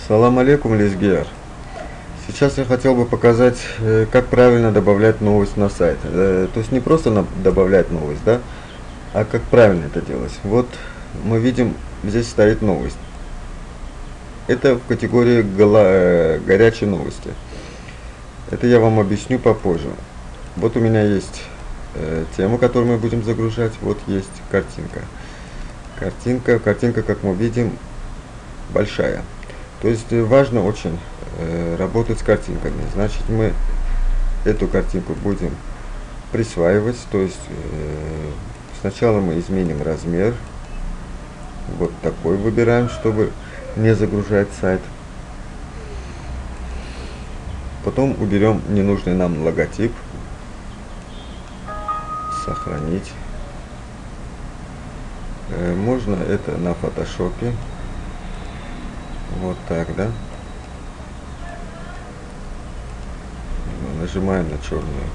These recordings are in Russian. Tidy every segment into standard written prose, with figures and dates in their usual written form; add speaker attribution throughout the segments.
Speaker 1: Салам алейкум, Лизгер. Сейчас я хотел бы показать, как правильно добавлять новость на сайт. То есть не просто добавлять новость, да, а как правильно это делать. Вот мы видим, здесь стоит новость. Это в категории горячие новости. Это я вам объясню попозже. Вот у меня есть тема, которую мы будем загружать. Вот есть картинка. Картинка, как мы видим, большая. То есть важно очень работать с картинками. Значит, мы эту картинку будем присваивать. То есть сначала мы изменим размер. Вот такой выбираем, чтобы не загружать сайт. Потом уберем ненужный нам логотип. Сохранить. Можно это на фотошопе. Вот так, да? Нажимаем на черную.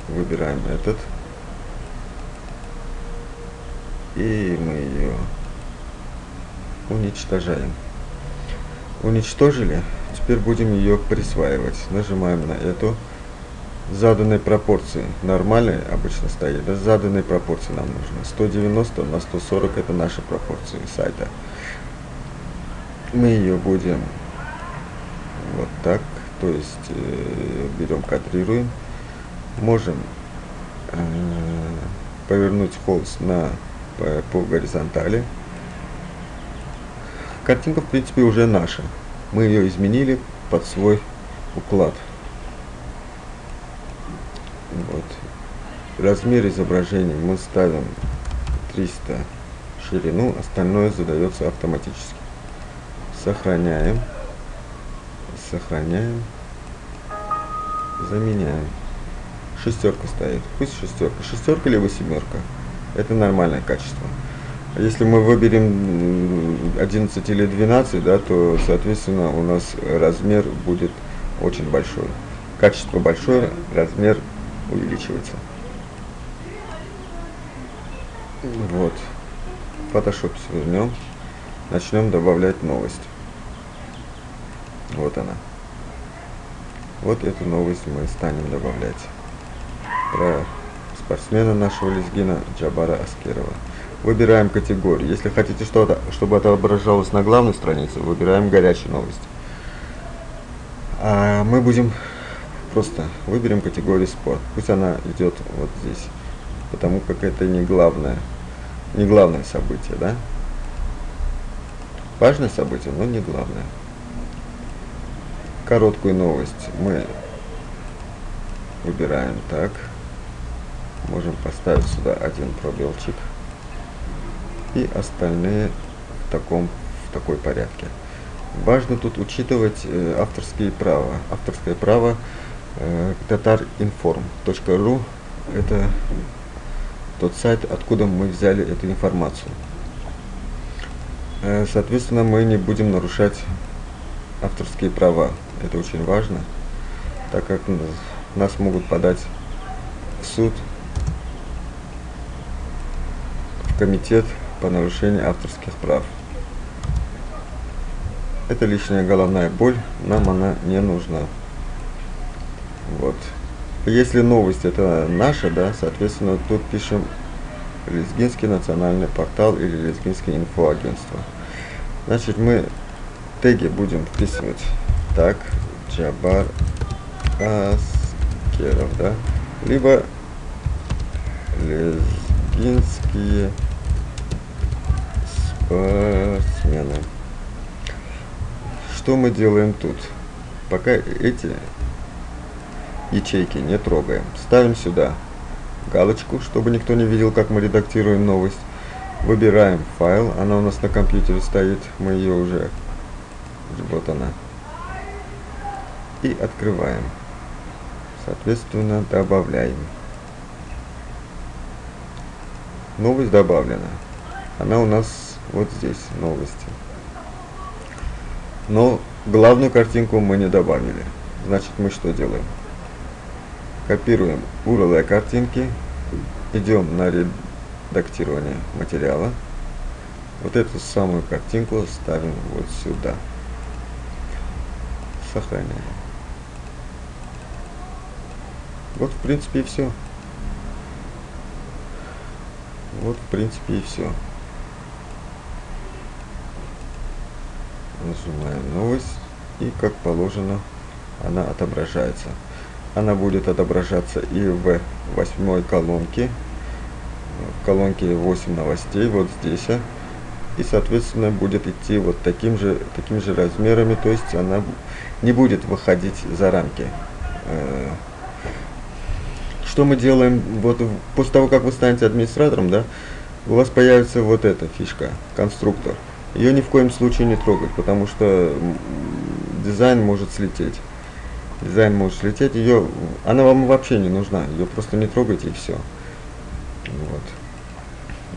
Speaker 1: Выбираем этот. И мы ее уничтожаем. Уничтожили. Теперь будем ее присваивать. Нажимаем на эту. Заданной пропорции. Нормальной обычно стоит. Да, заданной пропорции нам нужно. 190 на 140 это наши пропорции сайта. Мы ее будем вот так. То есть берем, кадрируем. Можем повернуть холст по горизонтали. Картинка, в принципе, уже наша. Мы ее изменили под свой уклад. Вот. Размер изображения мы ставим 300 ширину, остальное задается автоматически. Сохраняем. Сохраняем. Заменяем. Шестерка стоит. Пусть шестерка. Шестерка либо семерка. Это нормальное качество. Если мы выберем 11 или 12, да, то, соответственно, у нас размер будет очень большой. Качество большое, размер увеличивается. Вот. Photoshop свернем. Начнем добавлять новость. Вот она. Вот эту новость мы станем добавлять. Про спортсмена нашего лезгина Джабара Аскерова. Выбираем категорию. Если хотите что-то, чтобы это отображалось на главной странице, выбираем горячие новости. А мы будем просто выберем категорию спорт. Пусть она идет вот здесь, потому как это не главное событие, да? Важное событие, но не главное. Короткую новость мы выбираем так. Можем поставить сюда один пробелчик. И остальные в такой порядке. Важно тут учитывать авторские права. Авторское право tatarinform.ru это тот сайт, откуда мы взяли эту информацию. Соответственно, мы не будем нарушать авторские права. Это очень важно, так как нас могут подать в суд, в комитет по нарушению авторских прав. Это лишняя головная боль, нам она не нужна. Вот. Если новость это наша, да, соответственно, тут пишем Лезгинский национальный портал или Лезгинское инфоагентство. Значит, мы теги будем вписывать так, Джабар Аскеров, да, либо лезгинские спортсмены. Что мы делаем тут? Пока эти ячейки не трогаем. Ставим сюда галочку, чтобы никто не видел, как мы редактируем новость. Выбираем файл, она у нас на компьютере стоит, мы ее уже, вот она. И открываем. Соответственно, добавляем. Новость добавлена. Она у нас вот здесь, новости. Но главную картинку мы не добавили. Значит, мы что делаем? Копируем URL картинки, идем на редактирование материала, Вот эту самую картинку ставим вот сюда. Сохраняем. Вот в принципе и все. Вот в принципе и все. Нажимаем новость, и как положено она отображается. Она будет отображаться и в 8 колонке, в колонке 8 новостей, вот здесь. И соответственно будет идти вот такими же размерами, то есть она не будет выходить за рамки. Что мы делаем? Вот после того, как вы станете администратором, да, у вас появится вот эта фишка, конструктор. Ее ни в коем случае не трогать, потому что дизайн может слететь. Дизайн может слететь, она вам вообще не нужна, ее просто не трогайте и все.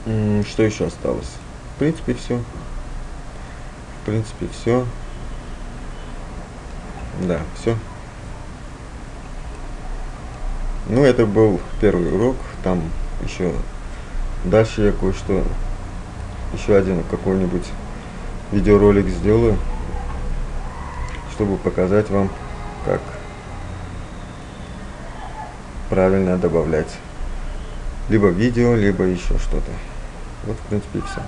Speaker 1: Вот. Что еще осталось? В принципе все. В принципе все. Да, все. Ну, это был первый урок. Там еще дальше я кое-что, еще один какой-нибудь видеоролик сделаю, чтобы показать вам, как правильно добавлять либо видео, либо еще что-то. Вот в принципе и все.